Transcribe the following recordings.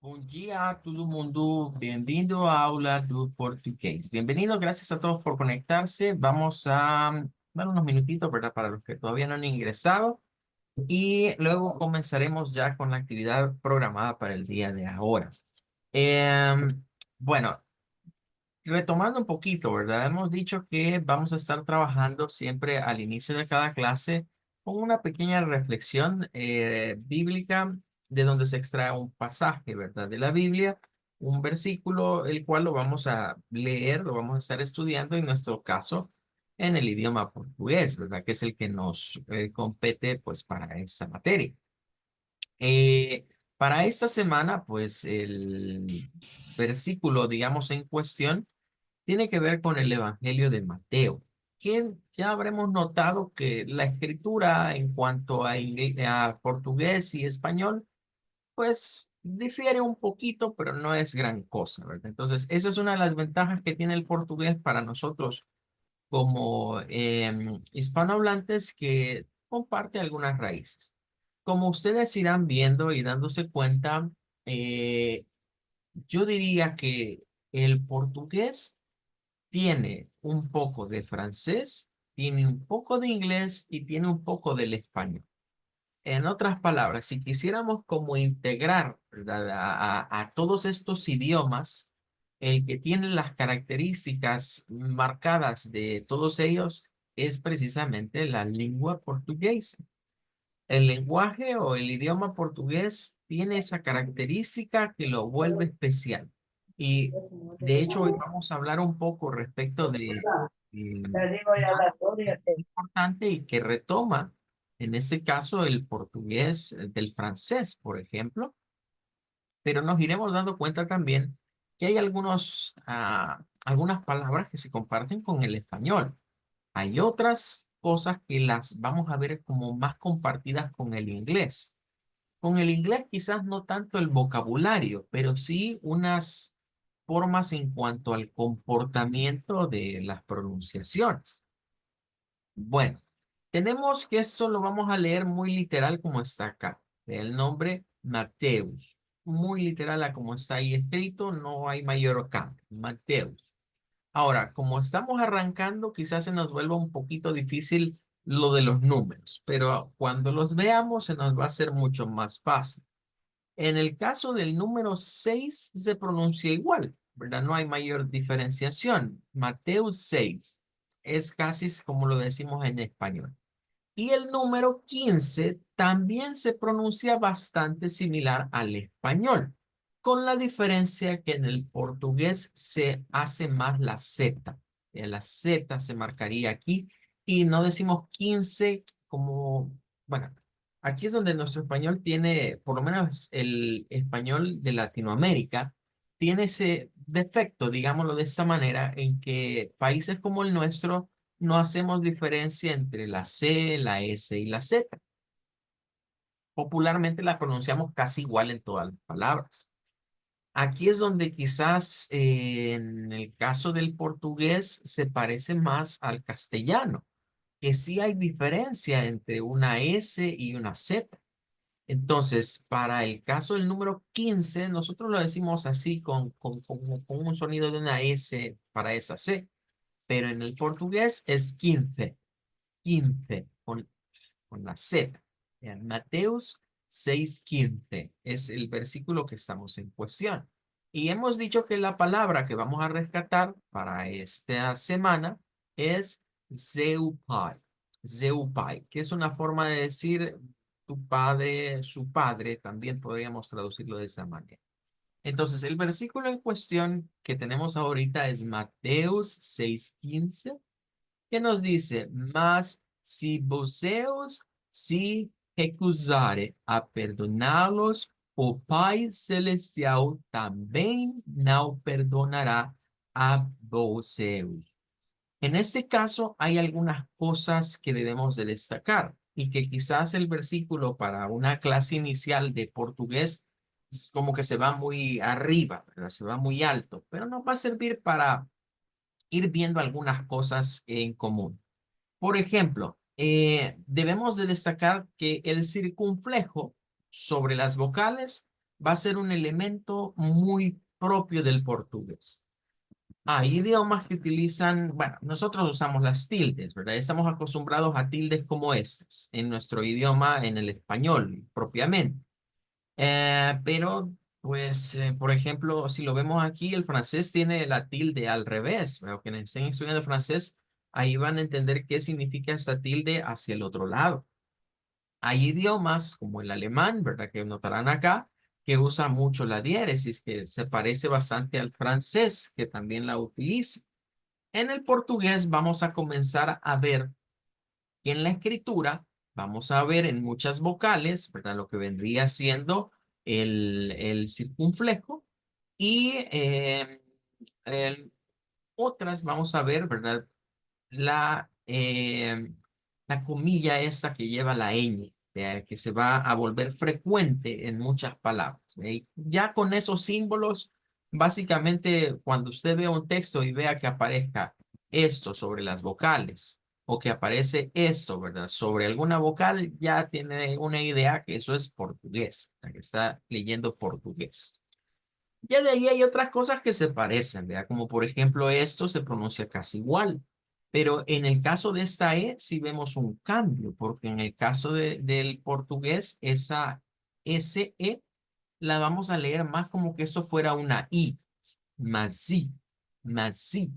Bom dia a todo mundo, bem-vindo à aula do português. Bienvenido, gracias a todos por conectarse. Vamos a dar unos minutitos, ¿verdad? Para los que todavía no han ingresado y luego comenzaremos ya con la actividad programada para el día de ahora. Bueno, retomando un poquito, ¿verdad? Hemos dicho que vamos a estar trabajando siempre al inicio de cada clase con una pequeña reflexión bíblica de donde se extrae un pasaje, ¿verdad? De la Biblia, un versículo, el cual lo vamos a leer, lo vamos a estar estudiando en nuestro caso en el idioma portugués, ¿verdad? Que es el que nos compete pues para esta materia. Eh, para esta semana, pues el versículo, digamos, en cuestión tiene que ver con el Evangelio de Mateo, que ya habremos notado que la escritura en cuanto a portugués y español, pues difiere un poquito, pero no es gran cosa, ¿verdad? Entonces, esa es una de las ventajas que tiene el portugués para nosotros como hispanohablantes que comparte algunas raíces. Como ustedes irán viendo y dándose cuenta, eh, yo diría que el portugués tiene un poco de francés, tiene un poco de inglés y tiene un poco del español. En otras palabras, si quisiéramos como integrar, ¿verdad? a todos estos idiomas, el que tiene las características marcadas de todos ellos es precisamente la lengua portuguesa. El lenguaje o el idioma portugués tiene esa característica que lo vuelve especial. Y de hecho hoy vamos a hablar un poco respecto de algo que es importante y que retoma, en este caso, el portugués del francés, por ejemplo, pero nos iremos dando cuenta también que hay algunas palabras que se comparten con el español. Hay otras cosas que las vamos a ver como más compartidas con el inglés. Con el inglés quizás no tanto el vocabulario, pero sí unas formas en cuanto al comportamiento de las pronunciaciones. Bueno, tenemos que esto lo vamos a leer muy literal como está acá. El nombre Mateus. Muy literal a como está ahí escrito, no hay mayor cambio. Mateus. Ahora, como estamos arrancando, quizás se nos vuelva un poquito difícil lo de los números, pero cuando los veamos se nos va a hacer mucho más fácil. En el caso del número 6 se pronuncia igual, ¿verdad? No hay mayor diferenciación. Mateus 6 es casi como lo decimos en español. Y el número 15 también se pronuncia bastante similar al español, con la diferencia que en el portugués se hace más la Z. La Z se marcaría aquí y no decimos 15 como, bueno, aquí es donde nuestro español tiene, por lo menos el español de Latinoamérica, tiene ese defecto, digámoslo de esta manera, en que países como el nuestro no hacemos diferencia entre la C, la S y la Z. Popularmente las pronunciamos casi igual en todas las palabras. Aquí es donde quizás en el caso del portugués se parece más al castellano, que sí hay diferencia entre una S y una Z. Entonces, para el caso del número 15 nosotros lo decimos así con un sonido de una S para esa C, pero en el portugués es 15. 15 con la Z. En Mateus 6:15 es el versículo que estamos en cuestión. Y hemos dicho que la palabra que vamos a rescatar para esta semana es Zeupai. Zeupai, que es una forma de decir tu padre, su padre, también podríamos traducirlo de esa manera. Entonces, el versículo en cuestión que tenemos ahorita es Mateus 6:15 que nos dice, mas si voseos se recusare a perdoná-los, o Pai Celestial também não perdonará a voseos. En este caso, hay algunas cosas que debemos de destacar y que quizás el versículo para una clase inicial de portugués es como que se va muy arriba, ¿verdad? Se va muy alto, pero nos va a servir para ir viendo algunas cosas en común. Por ejemplo, debemos de destacar que el circunflejo sobre las vocales va a ser un elemento muy propio del portugués. Hay idiomas que utilizan, bueno, nosotros usamos las tildes, ¿verdad? Estamos acostumbrados a tildes como estas en nuestro idioma, en el español propiamente. Pero, pues, por ejemplo, si lo vemos aquí, el francés tiene la tilde al revés. Pero quienes estén estudiando francés, ahí van a entender qué significa esta tilde hacia el otro lado. Hay idiomas como el alemán, ¿verdad? Que notarán acá, que usa mucho la diéresis, que se parece bastante al francés, que también la utiliza. En el portugués vamos a comenzar a ver que en la escritura vamos a ver en muchas vocales, ¿verdad? Lo que vendría siendo el circunflejo y en otras vamos a ver, ¿verdad? la, eh, la comilla esta que lleva la ñ, que se va a volver frecuente en muchas palabras. Ya con esos símbolos, básicamente cuando usted vea un texto y vea que aparezca esto sobre las vocales o que aparece esto, ¿verdad? Sobre alguna vocal, ya tiene una idea que eso es portugués, que está leyendo portugués. Ya de ahí hay otras cosas que se parecen, ¿verdad? Como por ejemplo esto se pronuncia casi igual. Pero en el caso de esta E sí vemos un cambio, porque en el caso del portugués, esa SE la vamos a leer más como que esto fuera una I, más sí, más sí.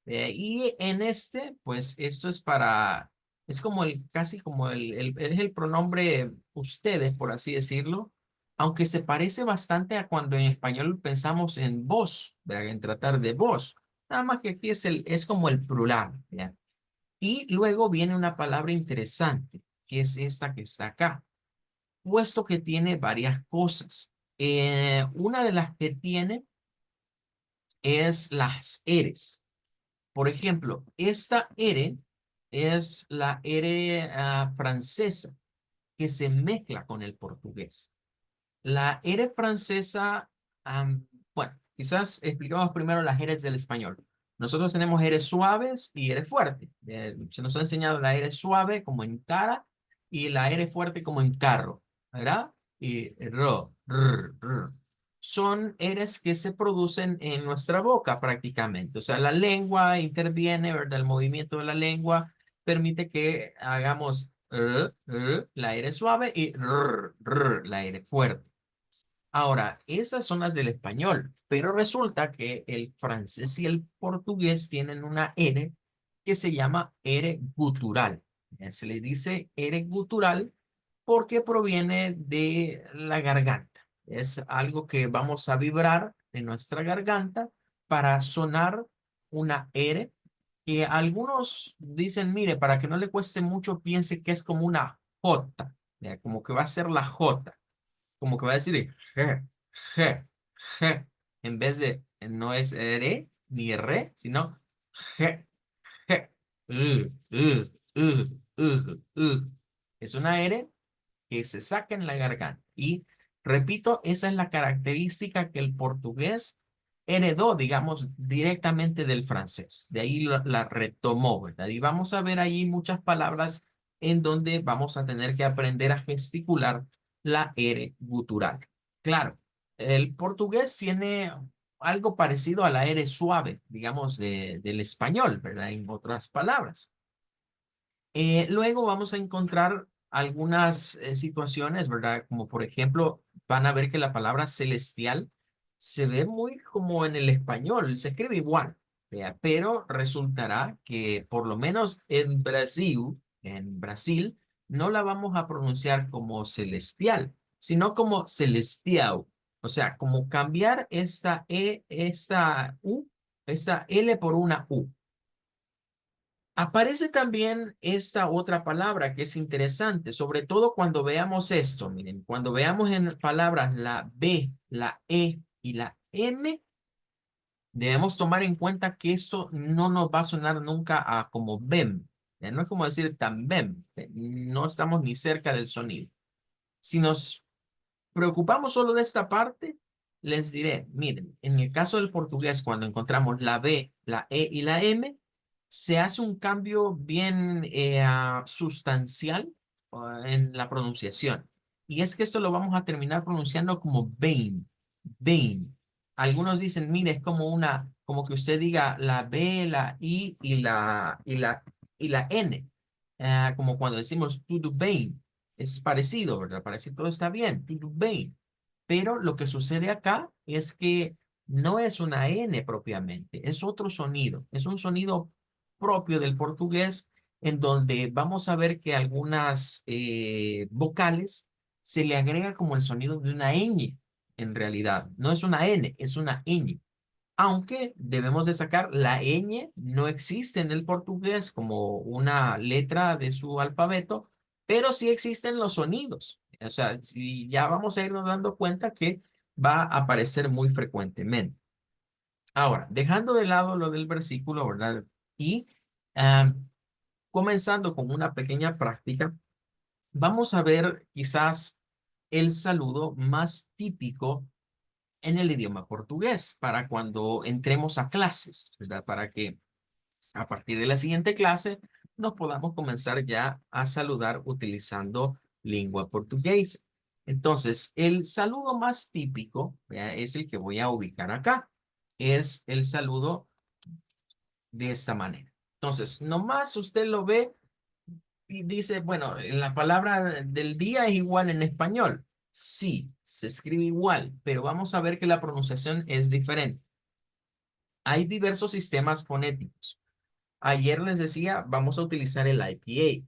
Y en este, pues esto es para, es como casi como es el pronombre ustedes, por así decirlo, aunque se parece bastante a cuando en español pensamos en vos, ¿verdad? En tratar de vos. Nada más que aquí es como el plural, ¿verdad? Y luego viene una palabra interesante, que es esta que está acá, puesto que tiene varias cosas. Una de las que tiene es las eres. Por ejemplo, esta R es la R francesa que se mezcla con el portugués. La R francesa, bueno, quizás explicamos primero las R's del español. Nosotros tenemos R suaves y R fuerte. Se nos ha enseñado la R suave como en cara y la R fuerte como en carro, ¿verdad? Y son R's que se producen en nuestra boca prácticamente. O sea, la lengua interviene, ¿verdad? El movimiento de la lengua permite que hagamos la R suave y la R fuerte. Ahora, esas son las del español, pero resulta que el francés y el portugués tienen una R que se llama R gutural. Se le dice R gutural porque proviene de la garganta. Es algo que vamos a vibrar en nuestra garganta para sonar una R que algunos dicen, mire, para que no le cueste mucho, piense que es como una J, ¿ya? Como que va a ser la J, como que va a decir je, je, je, en vez de, no es re ni re, sino je, je, es una R que se saca en la garganta. Y repito, esa es la característica que el portugués heredó, digamos, directamente del francés. De ahí la retomó, ¿verdad? Y vamos a ver ahí muchas palabras en donde vamos a tener que aprender a gesticular la R gutural. Claro, el portugués tiene algo parecido a la R suave, digamos, del español, ¿verdad? En otras palabras. Luego vamos a encontrar algunas situaciones, ¿verdad? Como por ejemplo, van a ver que la palabra celestial se ve muy como en el español, se escribe igual, ¿vea? Pero resultará que por lo menos en Brasil, no la vamos a pronunciar como celestial, sino como celestial. O sea, como cambiar esta E, esta U, esta L por una U. Aparece también esta otra palabra que es interesante, sobre todo cuando veamos esto, miren, cuando veamos en palabras la B, la E y la M, debemos tomar en cuenta que esto no nos va a sonar nunca a como BEM, no es como decir tan BEM, no estamos ni cerca del sonido. Si nos preocupamos solo de esta parte, les diré, miren, en el caso del portugués, cuando encontramos la B, la E y la M, se hace un cambio bien sustancial en la pronunciación. Y es que esto lo vamos a terminar pronunciando como Bain, Bain. Algunos dicen, mire, es como como que usted diga la B, la I y la N. Como cuando decimos to do Bain. Es parecido, ¿verdad? Parece que todo está bien, to do Bain. Pero lo que sucede acá es que no es una N propiamente, es otro sonido. Es un sonido propio del portugués en donde vamos a ver que algunas vocales se le agrega como el sonido de una ñ, en realidad. No es una N, es una ñ. Aunque debemos de sacar la ñ, no existe en el portugués como una letra de su alfabeto, pero sí existen los sonidos. O sea, si ya vamos a irnos dando cuenta que va a aparecer muy frecuentemente. Ahora, dejando de lado lo del versículo, ¿verdad? Y ah, comenzando con una pequeña práctica, vamos a ver quizás el saludo más típico en el idioma portugués para cuando entremos a clases, ¿verdad? Para que a partir de la siguiente clase nos podamos comenzar ya a saludar utilizando lengua portuguesa. Entonces, el saludo más típico, ¿vea? Es el que voy a ubicar acá. Es el saludo de esta manera. Entonces, nomás usted lo ve y dice, bueno, la palabra del día es igual en español. Sí, se escribe igual, pero vamos a ver que la pronunciación es diferente. Hay diversos sistemas fonéticos. Ayer les decía, vamos a utilizar el IPA,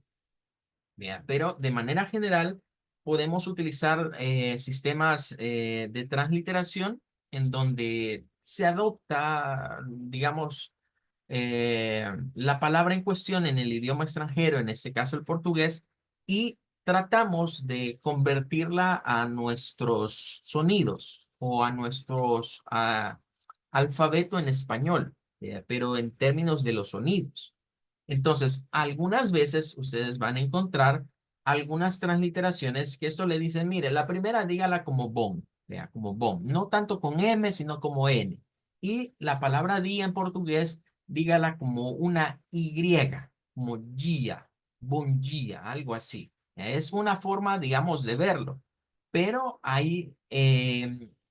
¿ya? Pero de manera general podemos utilizar sistemas de transliteración en donde se adopta, digamos, la palabra en cuestión en el idioma extranjero, en este caso el portugués, y tratamos de convertirla a nuestros sonidos o a nuestros alfabeto en español, pero en términos de los sonidos. Entonces, algunas veces ustedes van a encontrar algunas transliteraciones que esto le dicen, mire, la primera dígala como bon, vea, como bon, no tanto con M, sino como N. Y la palabra día en portugués, dígala como una Y, como dia, bom dia, algo así. Es una forma, digamos, de verlo. Pero hay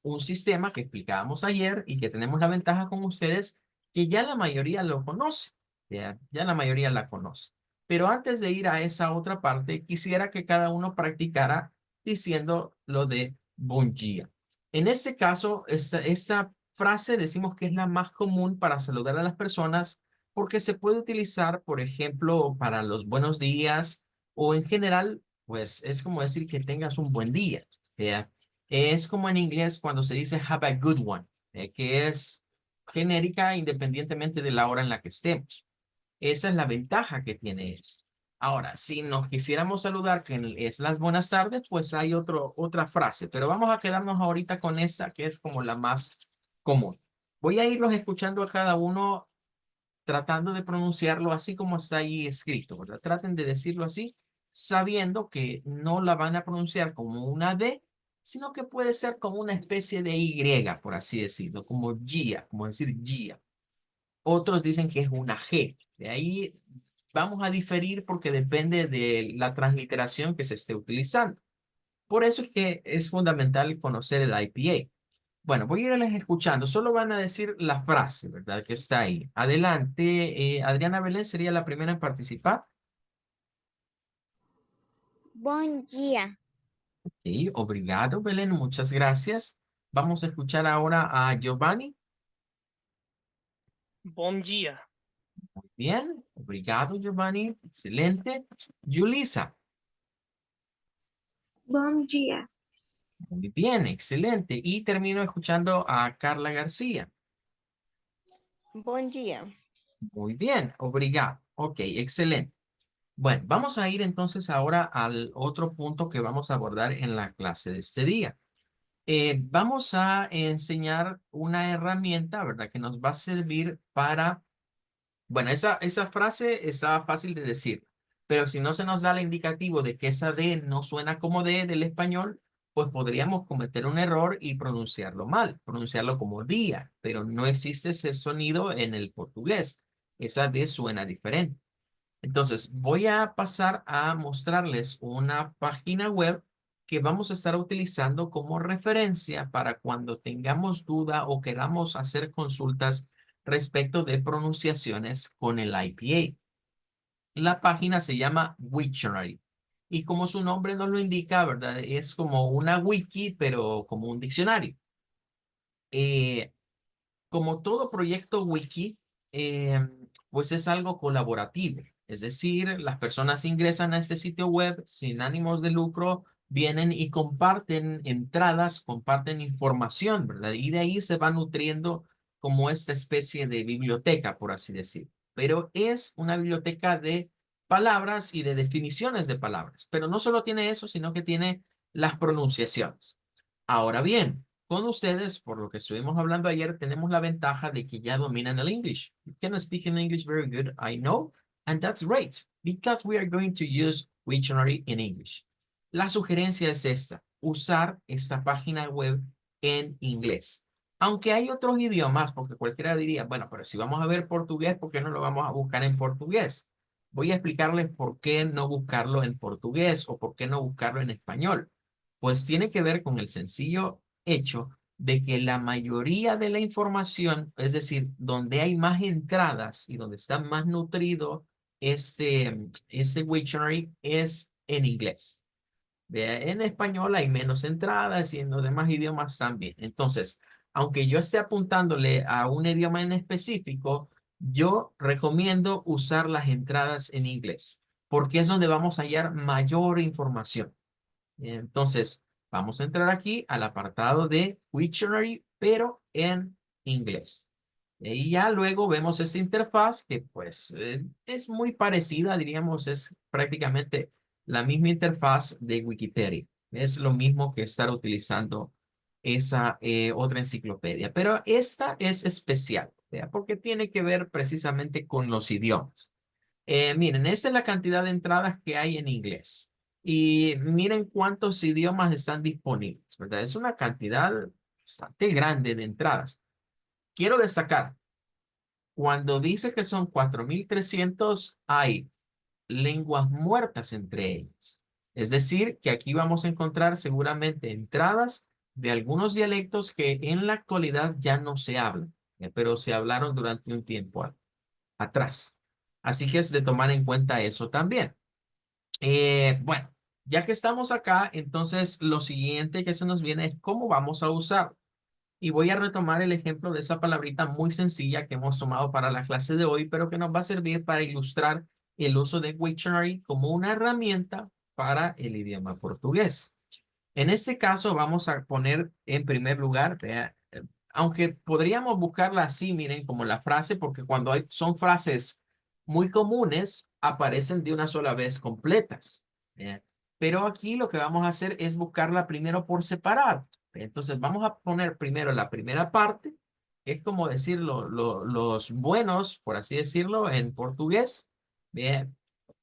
un sistema que explicábamos ayer y que tenemos la ventaja con ustedes, que ya la mayoría lo conoce. Ya la mayoría la conoce. Pero antes de ir a esa otra parte, quisiera que cada uno practicara diciendo lo de bom dia. En este caso, esta frase decimos que es la más común para saludar a las personas porque se puede utilizar, por ejemplo, para los buenos días o en general, pues es como decir que tengas un buen día. ¿Ya? Es como en inglés cuando se dice have a good one, que es genérica independientemente de la hora en la que estemos. Esa es la ventaja que tiene esto. Ahora, si nos quisiéramos saludar, que es las buenas tardes, pues hay otra frase, pero vamos a quedarnos ahorita con esta que es como la más común. Voy a irlos escuchando a cada uno tratando de pronunciarlo así como está ahí escrito, ¿verdad? Traten de decirlo así, sabiendo que no la van a pronunciar como una D, sino que puede ser como una especie de Y, por así decirlo, como Gia, como decir Gia. Otros dicen que es una G. De ahí vamos a diferir porque depende de la transliteración que se esté utilizando. Por eso es que es fundamental conocer el IPA. Bueno, voy a irles escuchando. Solo van a decir la frase, ¿verdad? Que está ahí. Adelante. Adriana Belén sería la primera en participar. Bom dia. Sí, obrigado, Belén. Muchas gracias. Vamos a escuchar ahora a Giovanni. Bom dia. Bien, obrigado, Giovanni. Excelente. Julissa. Bom dia. Muy bien, excelente. Y termino escuchando a Carla García. Bom dia. Muy bien, obrigado. Ok, excelente. Bueno, vamos a ir entonces ahora al otro punto que vamos a abordar en la clase de este día. Vamos a enseñar una herramienta, ¿verdad? Que nos va a servir para, bueno, esa frase está fácil de decir, pero si no se nos da el indicativo de que esa D no suena como D del español, pues podríamos cometer un error y pronunciarlo mal, pronunciarlo como día, pero no existe ese sonido en el portugués. Esa D suena diferente. Entonces, voy a pasar a mostrarles una página web que vamos a estar utilizando como referencia para cuando tengamos duda o queramos hacer consultas respecto de pronunciaciones con el IPA. La página se llama Wiktionary y como su nombre nos lo indica, ¿verdad? Es como una wiki, pero como un diccionario. Eh, Como todo proyecto wiki, pues es algo colaborativo. Es decir, las personas ingresan a este sitio web sin ánimos de lucro, vienen y comparten entradas, comparten información, ¿verdad? Y de ahí se va nutriendo como esta especie de biblioteca, por así decir. Pero es una biblioteca de palabras y de definiciones de palabras. Pero no solo tiene eso, sino que tiene las pronunciaciones. Ahora bien, con ustedes, por lo que estuvimos hablando ayer, tenemos la ventaja de que ya dominan el English. You can speak in English very good, I know, and that's great, because we are going to use Wiktionary in English. La sugerencia es esta, usar esta página web en inglés. Aunque hay otros idiomas, porque cualquiera diría, bueno, pero si vamos a ver portugués, ¿por qué no lo vamos a buscar en portugués? Voy a explicarles por qué no buscarlo en portugués o por qué no buscarlo en español. Pues tiene que ver con el sencillo hecho de que la mayoría de la información, es decir, donde hay más entradas y donde está más nutrido este Wiktionary es en inglés. Vea, en español hay menos entradas y en los demás idiomas también. Entonces, aunque yo esté apuntándole a un idioma en específico, yo recomiendo usar las entradas en inglés, porque es donde vamos a hallar mayor información. Entonces, vamos a entrar aquí al apartado de Wiktionary, pero en inglés. Y ya luego vemos esta interfaz que pues es muy parecida, diríamos, es prácticamente la misma interfaz de Wikipedia. Es lo mismo que estar utilizando esa otra enciclopedia, pero esta es especial, ¿ya? Porque tiene que ver precisamente con los idiomas. Miren, esta es la cantidad de entradas que hay en inglés. Y miren cuántos idiomas están disponibles, ¿verdad? Es una cantidad bastante grande de entradas. Quiero destacar, cuando dice que son 4.300, hay lenguas muertas entre ellas. Es decir, que aquí vamos a encontrar seguramente entradas de algunos dialectos que en la actualidad ya no se hablan, pero se hablaron durante un tiempo atrás. Así que es de tomar en cuenta eso también. Bueno, ya que estamos acá, entonces lo siguiente que se nos viene es cómo vamos a usar. Y voy a retomar el ejemplo de esa palabrita muy sencilla que hemos tomado para la clase de hoy, pero que nos va a servir para ilustrar el uso de Wiktionary como una herramienta para el idioma portugués. En este caso vamos a poner en primer lugar, vea, aunque podríamos buscarla así, miren, como la frase, porque cuando son frases muy comunes, aparecen de una sola vez completas. ¿Vea? Pero aquí lo que vamos a hacer es buscarla primero por separado. Entonces vamos a poner primero la primera parte, que es como decir los buenos, por así decirlo, en portugués. ¿Vea?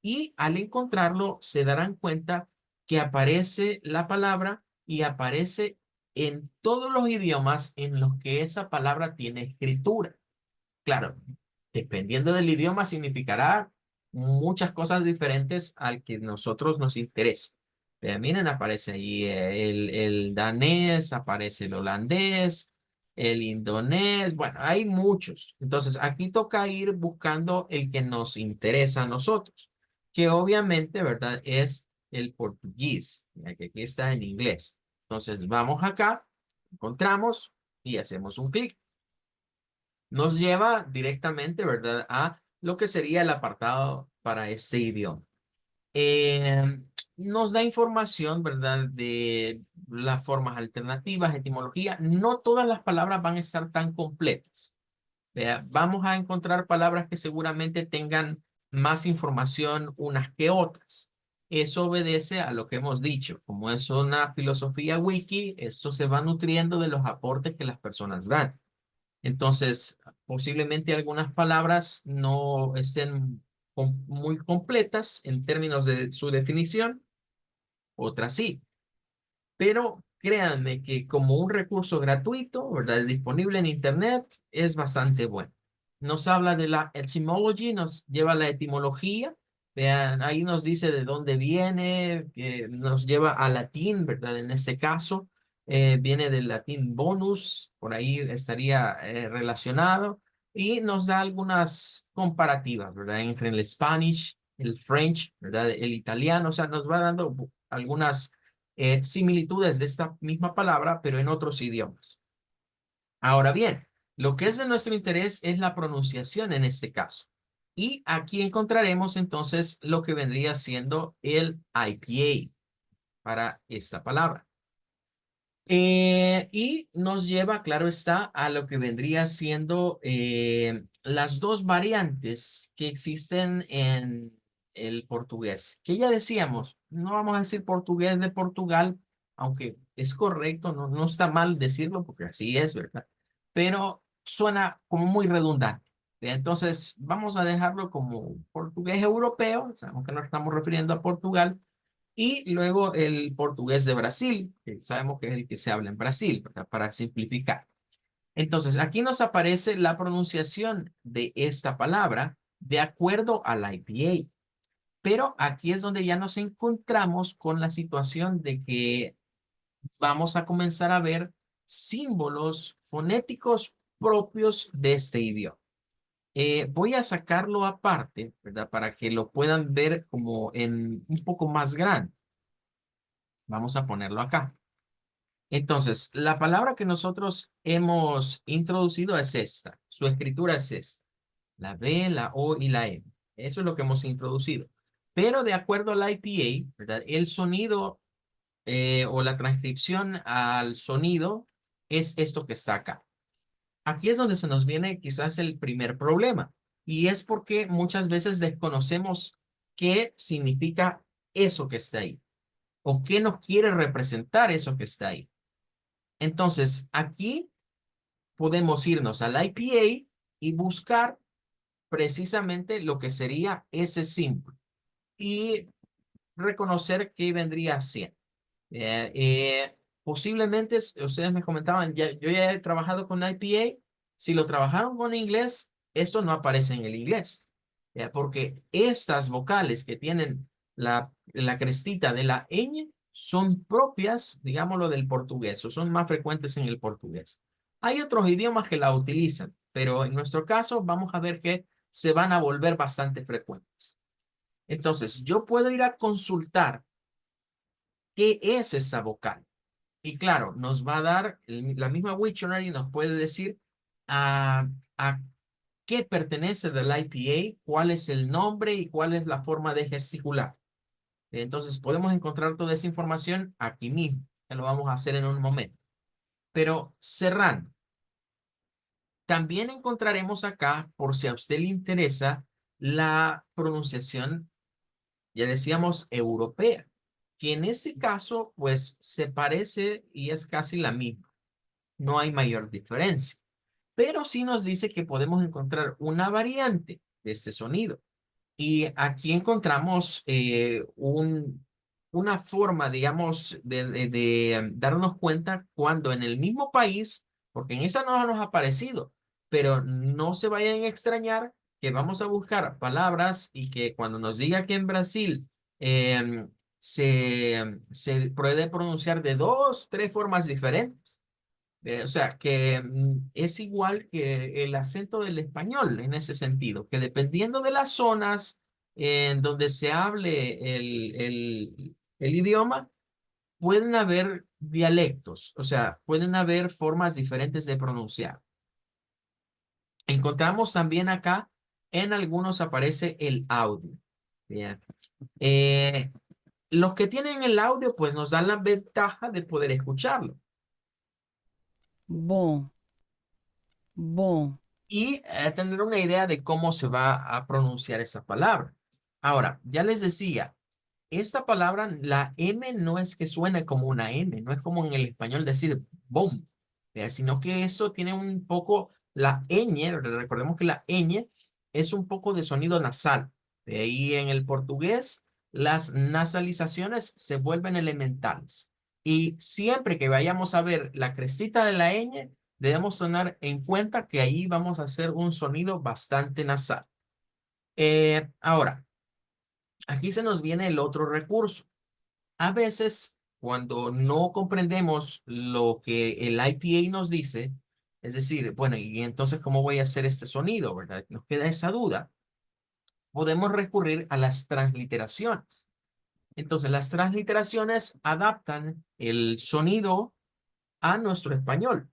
Y al encontrarlo se darán cuenta que aparece la palabra y aparece en todos los idiomas en los que esa palabra tiene escritura. Claro, dependiendo del idioma significará muchas cosas diferentes al que nosotros nos interesa. Pero miren, aparece ahí el danés, aparece el holandés, el indonés, bueno, hay muchos. Entonces, aquí toca ir buscando el que nos interesa a nosotros, que obviamente, ¿verdad? Es el portugués, ya que aquí está en inglés. Entonces, vamos acá, encontramos y hacemos un clic. Nos lleva directamente, ¿verdad? A lo que sería el apartado para este idioma. Eh, Nos da información, ¿verdad? De las formas alternativas, etimología. No todas las palabras van a estar tan completas. Vea, vamos a encontrar palabras que seguramente tengan más información unas que otras. Eso obedece a lo que hemos dicho. Como es una filosofía wiki, esto se va nutriendo de los aportes que las personas dan. Entonces, posiblemente algunas palabras no estén muy completas en términos de su definición, otras sí. Pero créanme que como un recurso gratuito, ¿verdad? Disponible en Internet, es bastante bueno. Nos habla de la etymology, nos lleva a la etimología, Vean, ahí nos dice de dónde viene, que nos lleva al latín, ¿verdad? En este caso, viene del latín bonus, por ahí estaría relacionado, y nos da algunas comparativas, ¿verdad? Entre el Spanish, el French, ¿verdad? El italiano, o sea, nos va dando algunas similitudes de esta misma palabra, pero en otros idiomas. Ahora bien, lo que es de nuestro interés es la pronunciación en este caso. Y aquí encontraremos entonces lo que vendría siendo el IPA para esta palabra. Y nos lleva, claro está, a lo que vendría siendo las dos variantes que existen en el portugués, que ya decíamos, no vamos a decir portugués de Portugal, aunque es correcto, no está mal decirlo porque así es, ¿verdad? Pero suena como muy redundante. Entonces, vamos a dejarlo como portugués europeo, sabemos que nos estamos refiriendo a Portugal, y luego el portugués de Brasil, que sabemos que es el que se habla en Brasil, ¿verdad? Para simplificar. Entonces, aquí nos aparece la pronunciación de esta palabra de acuerdo al IPA. Pero aquí es donde ya nos encontramos con la situación de que vamos a comenzar a ver símbolos fonéticos propios de este idioma. Voy a sacarlo aparte, ¿verdad? Para que lo puedan ver como en un poco más grande. Vamos a ponerlo acá. Entonces, la palabra que nosotros hemos introducido es esta. Su escritura es esta. La B, la O y la M. Eso es lo que hemos introducido. Pero de acuerdo al IPA, ¿verdad? El sonido o la transcripción al sonido es esto que está acá. Aquí es donde se nos viene quizás el primer problema. Y es porque muchas veces desconocemos qué significa eso que está ahí. O qué nos quiere representar eso que está ahí. Entonces, aquí podemos irnos al IPA y buscar precisamente lo que sería ese símbolo y reconocer qué vendría siendo. Posiblemente, ustedes me comentaban, yo ya he trabajado con IPA, si lo trabajaron con inglés, esto no aparece en el inglés, porque estas vocales que tienen la crestita de la ñ son propias, digámoslo, del portugués, o son más frecuentes en el portugués. Hay otros idiomas que la utilizan, pero en nuestro caso vamos a ver que se van a volver bastante frecuentes. Entonces, yo puedo ir a consultar qué es esa vocal. Y claro, nos va a dar la misma Wiktionary, nos puede decir a qué pertenece del IPA, cuál es el nombre y cuál es la forma de gesticular. Entonces podemos encontrar toda esa información aquí mismo, que lo vamos a hacer en un momento. Pero cerrando, también encontraremos acá, por si a usted le interesa, la pronunciación, ya decíamos, europea, que en ese caso, pues se parece y es casi la misma. No hay mayor diferencia. Pero sí nos dice que podemos encontrar una variante de este sonido. Y aquí encontramos una forma, digamos, de darnos cuenta cuando en el mismo país, porque en esa no nos ha aparecido, pero no se vayan a extrañar que vamos a buscar palabras y que cuando nos diga que en Brasil se puede pronunciar de dos, tres formas diferentes. O sea, que es igual que el acento del español en ese sentido, que dependiendo de las zonas en donde se hable el idioma, pueden haber dialectos, o sea, pueden haber formas diferentes de pronunciar. Encontramos también acá, en algunos aparece el audio. Bien. Eh, los que tienen el audio, pues nos dan la ventaja de poder escucharlo. Bom, bom, Y tener una idea de cómo se va a pronunciar esa palabra. Ahora, ya les decía, esta palabra, la M no es que suene como una M, no es como en el español decir boom, sino que eso tiene un poco la ñ, recordemos que la ñ es un poco de sonido nasal. De ahí en el portugués, las nasalizaciones se vuelven elementales. Y siempre que vayamos a ver la crestita de la ñ, debemos tener en cuenta que ahí vamos a hacer un sonido bastante nasal. Ahora, aquí se nos viene el otro recurso. A veces, cuando no comprendemos lo que el IPA nos dice, es decir, bueno, y entonces, ¿cómo voy a hacer este sonido, verdad? Nos queda esa duda. Podemos recurrir a las transliteraciones. Entonces, las transliteraciones adaptan el sonido a nuestro español.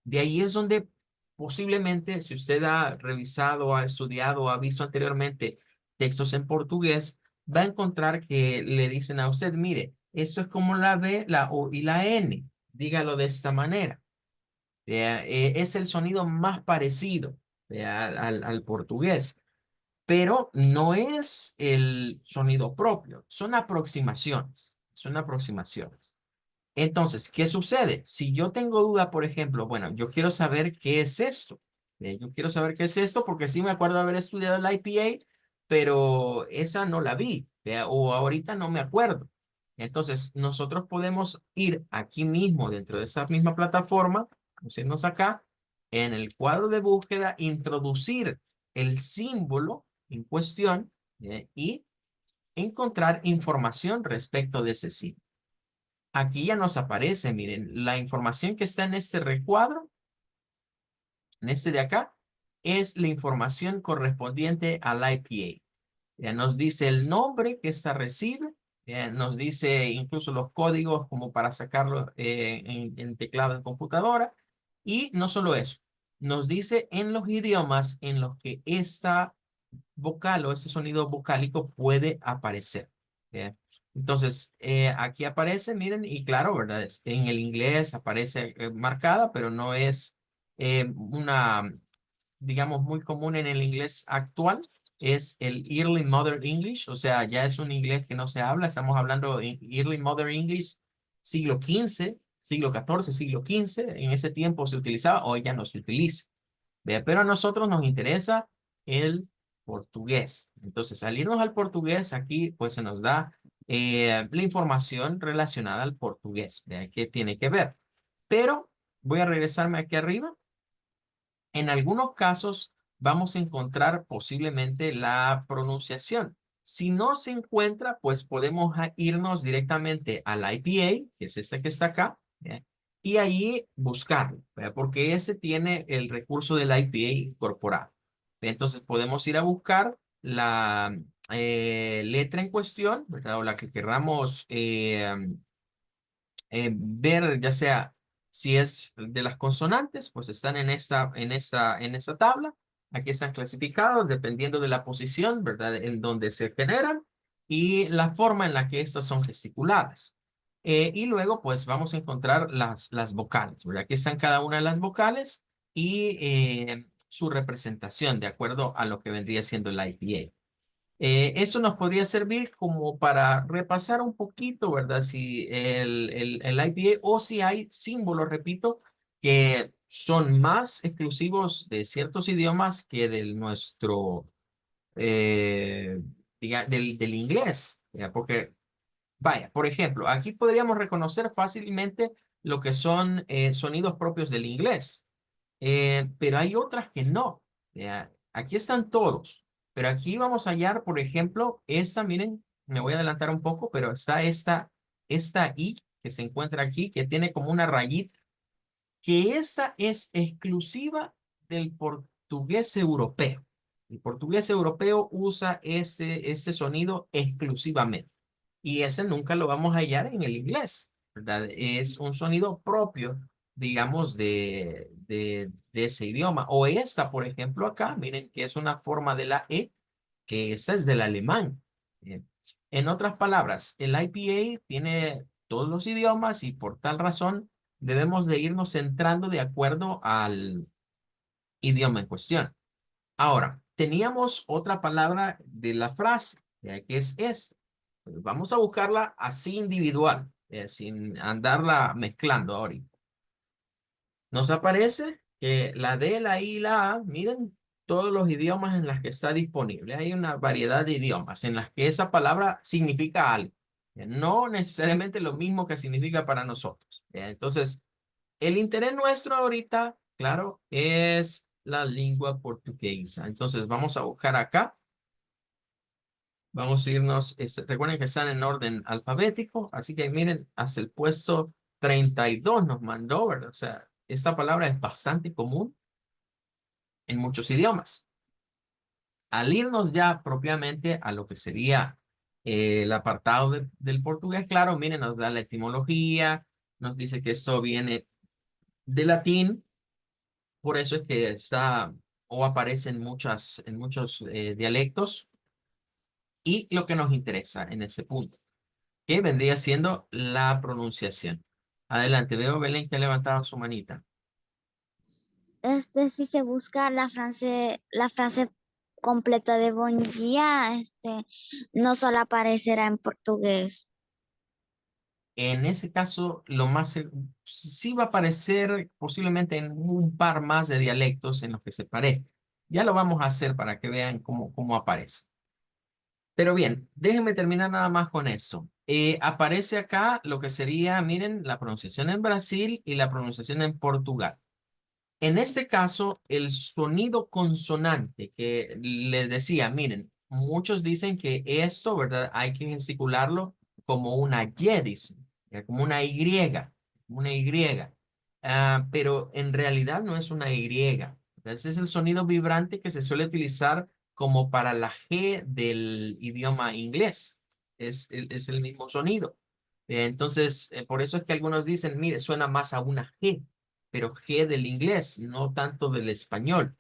De ahí es donde posiblemente, si usted ha revisado, ha estudiado, ha visto anteriormente textos en portugués, va a encontrar que le dicen a usted, mire, esto es como la B, la O y la N. Dígalo de esta manera. Es el sonido más parecido al portugués, pero no es el sonido propio. Son aproximaciones. Son aproximaciones. Entonces, ¿qué sucede? Si yo tengo duda, por ejemplo, bueno, yo quiero saber qué es esto. Yo quiero saber qué es esto porque sí me acuerdo haber estudiado el IPA, pero esa no la vi, o ahorita no me acuerdo. Entonces, nosotros podemos ir aquí mismo, dentro de esa misma plataforma, vamos a irnos acá, en el cuadro de búsqueda, introducir el símbolo en cuestión, y encontrar información respecto de ese símbolo. Aquí ya nos aparece, miren, la información que está en este recuadro, en este de acá, es la información correspondiente al IPA. Ya nos dice el nombre que esta recibe, nos dice incluso los códigos como para sacarlo en teclado en computadora. Y no solo eso, nos dice en los idiomas en los que esta vocal o este sonido vocálico puede aparecer. ¿Ya? Entonces, aquí aparece, miren, y claro, ¿verdad? En el inglés aparece marcada, pero no es una, digamos, muy común en el inglés actual. Es el Early Modern English, o sea, ya es un inglés que no se habla. Estamos hablando de Early Modern English siglo XV, siglo XIV, siglo XV. En ese tiempo se utilizaba, hoy ya no se utiliza. ¿Ve? Pero a nosotros nos interesa el portugués. Entonces, al irnos al portugués, aquí pues se nos da la información relacionada al portugués. ¿Ve? ¿Qué tiene que ver? Pero voy a regresarme aquí arriba. En algunos casos vamos a encontrar posiblemente la pronunciación. Si no se encuentra, pues podemos irnos directamente al IPA, que es este que está acá, ¿ya? Y ahí buscarlo, ¿verdad? Porque ese tiene el recurso del IPA incorporado. Entonces podemos ir a buscar la letra en cuestión, ¿verdad? O la que querramos ver, ya sea si es de las consonantes, pues están en esta tabla. Aquí están clasificados dependiendo de la posición, ¿verdad? En donde se generan y la forma en la que estas son gesticuladas. Y luego, pues vamos a encontrar las vocales, ¿verdad? Aquí están cada una de las vocales y su representación de acuerdo a lo que vendría siendo el IPA. Eso nos podría servir como para repasar un poquito, ¿verdad? Si el IPA o si hay símbolos, repito, que son más exclusivos de ciertos idiomas que del nuestro, eh, del inglés, ¿ya? Porque, vaya, por ejemplo, aquí podríamos reconocer fácilmente lo que son sonidos propios del inglés. Pero hay otras que no. Aquí están todos, pero aquí vamos a hallar, por ejemplo, esta, miren, me voy a adelantar un poco, pero está esta I que se encuentra aquí, que tiene como una rayita, que esta es exclusiva del portugués europeo. El portugués europeo usa este sonido exclusivamente. Y ese nunca lo vamos a hallar en el inglés, ¿verdad? Es un sonido propio, digamos, de ese idioma. O esta, por ejemplo, acá, miren que es una forma de la E, que esa es del alemán. Bien. En otras palabras, el IPA tiene todos los idiomas y por tal razón debemos de irnos centrando de acuerdo al idioma en cuestión. Ahora, teníamos otra palabra de la frase, que es esta. Pues vamos a buscarla así individual, sin andarla mezclando ahorita. Nos aparece que la D, la I y la A, miren todos los idiomas en los que está disponible. Hay una variedad de idiomas en las que esa palabra significa algo. No necesariamente lo mismo que significa para nosotros. Entonces, el interés nuestro ahorita, claro, es la lengua portuguesa. Entonces, vamos a buscar acá Vamos a irnos, recuerden que están en orden alfabético, así que miren, hasta el puesto 32 nos mandó, ¿verdad? O sea, esta palabra es bastante común en muchos idiomas. Al irnos ya propiamente a lo que sería el apartado del portugués, claro, miren, nos da la etimología, nos dice que esto viene de latín, por eso es que está o aparece en muchos dialectos, y lo que nos interesa en este punto, que vendría siendo la pronunciación. Adelante, veo Belén que ha levantado su manita. Si se busca la frase completa de buen día, no solo aparecerá en portugués. En ese caso, lo más sí va a aparecer posiblemente en un par más de dialectos en los que se parezca. Ya lo vamos a hacer para que vean cómo aparece. Pero bien, déjenme terminar nada más con esto. Aparece acá lo que sería, miren, la pronunciación en Brasil y la pronunciación en Portugal. En este caso, el sonido consonante que les decía, miren, muchos dicen que esto, ¿verdad? Hay que gesticularlo como una Y, dicen, ya, como una Y. Pero en realidad no es una Y. Ese es el sonido vibrante que se suele utilizar como para la G del idioma inglés. Es el mismo sonido. Entonces, por eso es que algunos dicen, mire, suena más a una G, pero G del inglés, no tanto del español.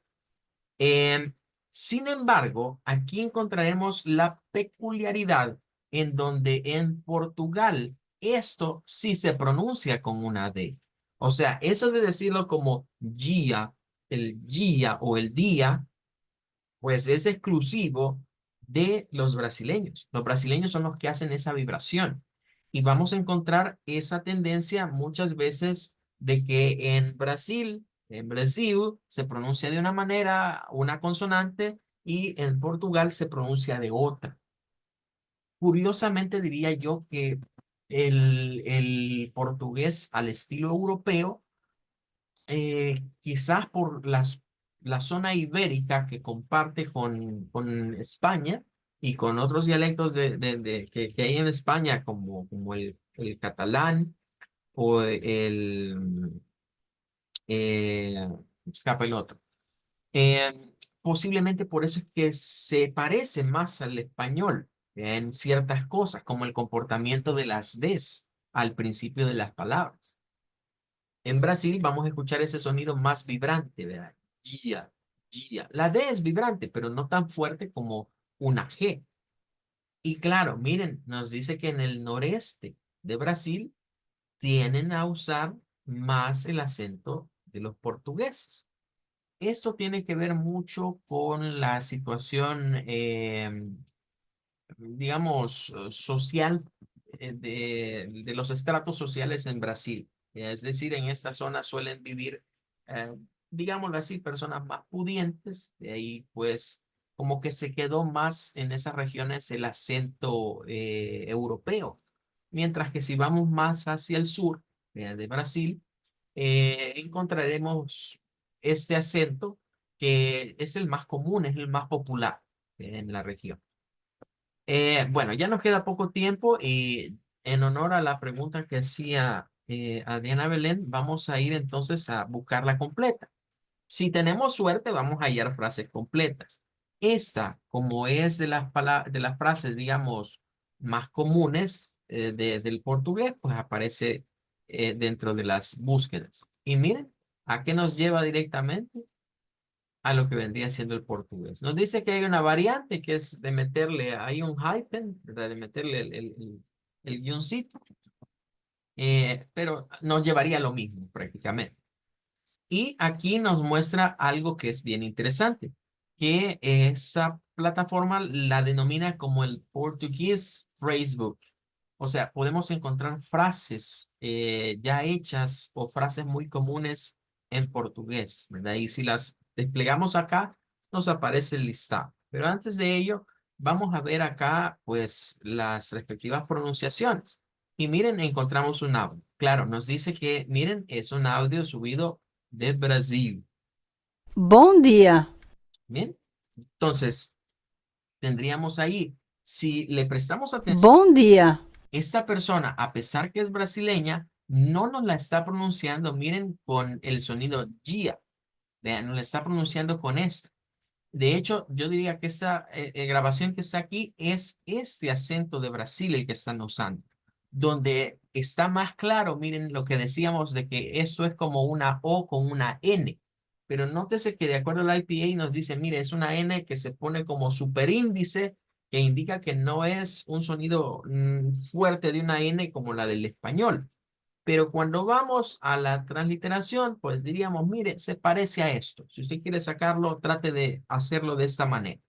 Em, Sin embargo, aquí encontraremos la peculiaridad en donde en Portugal esto sí se pronuncia con una D. O sea, eso de decirlo como día o el día, pues es exclusivo de los brasileños. Los brasileños son los que hacen esa vibración. Y vamos a encontrar esa tendencia muchas veces de que en Brasil, se pronuncia de una manera, una consonante, y en Portugal se pronuncia de otra. Curiosamente diría yo que el portugués al estilo europeo, quizás por la zona ibérica que comparte con España y con otros dialectos que hay en España, como el catalán o me escapa el otro. Eh, Posiblemente por eso es que se parece más al español en ciertas cosas, como el comportamiento de las Ds al principio de las palabras. En Brasil vamos a escuchar ese sonido más vibrante, ¿verdad? Gia, gia. La D es vibrante, pero no tan fuerte como una G. Y claro, miren, nos dice que en el noreste de Brasil tienen a usar más el acento de los portugueses. Esto tiene que ver mucho con la situación, digamos, social, de los estratos sociales en Brasil. Es decir, en esta zona suelen vivir, eh, digámoslo así, personas más pudientes. De ahí, pues, como que se quedó más en esas regiones el acento europeo. Mientras que si vamos más hacia el sur de Brasil, encontraremos este acento que es el más común, es el más popular en la región. Bueno, ya nos queda poco tiempo y en honor a la pregunta que hacía a Diana Belén, vamos a ir entonces a buscarla completa. Si tenemos suerte, vamos a hallar frases completas. Esta, como es de las frases, digamos, más comunes del portugués, pues aparece dentro de las búsquedas. Y miren, ¿a qué nos lleva directamente? A lo que vendría siendo el portugués. Nos dice que hay una variante que es de meterle, hay un hyphen, ¿verdad? De meterle el guioncito, pero nos llevaría a lo mismo prácticamente. Y aquí nos muestra algo que es bien interesante, que esta plataforma la denomina como el Portuguese Phrasebook. O sea, podemos encontrar frases ya hechas o frases muy comunes en portugués, ¿verdad? Y si las desplegamos acá, nos aparece el listado. Pero antes de ello, vamos a ver acá, pues, las respectivas pronunciaciones. Y miren, encontramos un audio. Claro, nos dice que, miren, es un audio subido de Brasil. Bom dia. Bien, entonces tendríamos ahí, Si le prestamos atención, Bom dia. esta persona, a pesar que es brasileña, no nos la está pronunciando, miren, con el sonido gia. Vean, nos la está pronunciando con esta. De hecho, yo diría que esta grabación que está aquí es este acento de Brasil el que están usando, donde está más claro, miren lo que decíamos de que esto es como una O con una N, pero nótese que de acuerdo al IPA nos dice, mire, es una N que se pone como superíndice, que indica que no es un sonido fuerte de una N como la del español. Pero cuando vamos a la transliteración, pues diríamos, mire, se parece a esto. Si usted quiere sacarlo, trate de hacerlo de esta manera.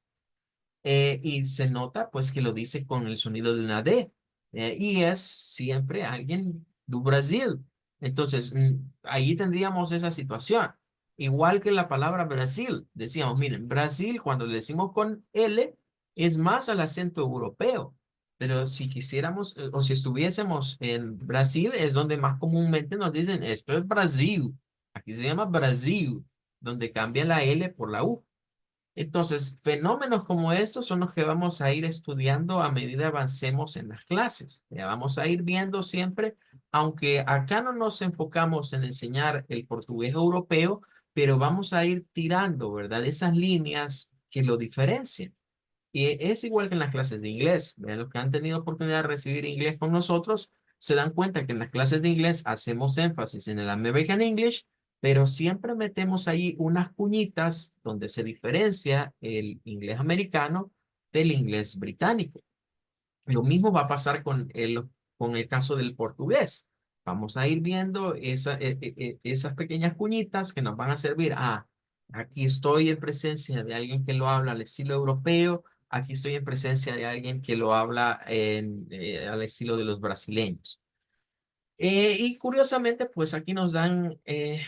Y se nota pues que lo dice con el sonido de una D. Y es siempre alguien do Brasil. Entonces, ahí tendríamos esa situación. Igual que la palabra Brasil. Decíamos, miren, Brasil cuando le decimos con L es más al acento europeo. Pero si quisiéramos o si estuviésemos en Brasil es donde más comúnmente nos dicen, esto es Brasil. Aquí se llama Brasil, donde cambian la L por la U. Entonces, fenómenos como estos son los que vamos a ir estudiando a medida avancemos en las clases. Ya vamos a ir viendo siempre, aunque acá no nos enfocamos en enseñar el portugués europeo, pero vamos a ir tirando, ¿verdad? Esas líneas que lo diferencian. Y es igual que en las clases de inglés. Vean, los que han tenido oportunidad de recibir inglés con nosotros, se dan cuenta que en las clases de inglés hacemos énfasis en el American English, pero siempre metemos ahí unas cuñitas donde se diferencia el inglés americano del inglés británico. Lo mismo va a pasar con el caso del portugués. Vamos a ir viendo esas pequeñas cuñitas que nos van a servir. Ah, aquí estoy en presencia de alguien que lo habla al estilo europeo. Aquí estoy en presencia de alguien que lo habla al estilo de los brasileños. Y curiosamente, pues aquí nos dan,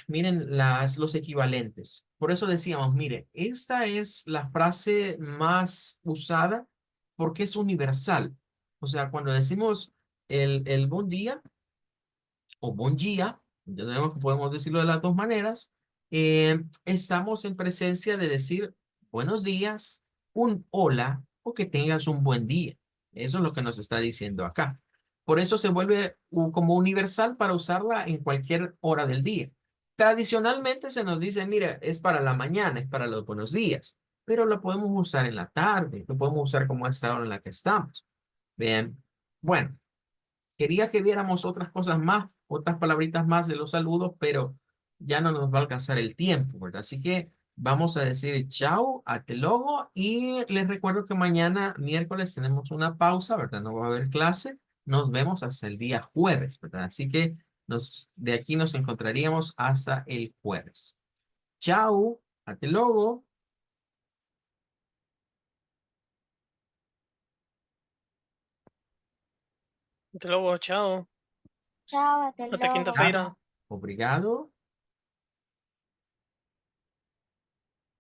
miren, los equivalentes. Por eso decíamos, mire, esta es la frase más usada porque es universal. O sea, cuando decimos el buen día o bon día, ya sabemos que podemos decirlo de las dos maneras, estamos en presencia de decir buenos días, un hola o que tengas un buen día. Eso es lo que nos está diciendo acá. Por eso se vuelve como universal para usarla en cualquier hora del día. Tradicionalmente se nos dice, mira, es para la mañana, es para los buenos días, pero lo podemos usar en la tarde, lo podemos usar como esta hora en la que estamos. Bien, bueno. Quería que viéramos otras cosas más, otras palabritas más de los saludos, pero ya no nos va a alcanzar el tiempo, ¿verdad? Así que vamos a decir chao, hasta luego y les recuerdo que mañana, miércoles, tenemos una pausa, ¿verdad? No va a haber clase. Nos vemos hasta el día jueves, ¿verdad? Así que de aquí nos encontraríamos hasta el jueves. Chao, hasta luego. Até logo, tchau. Chao, hasta Até luego. quinta-feira. Obrigado.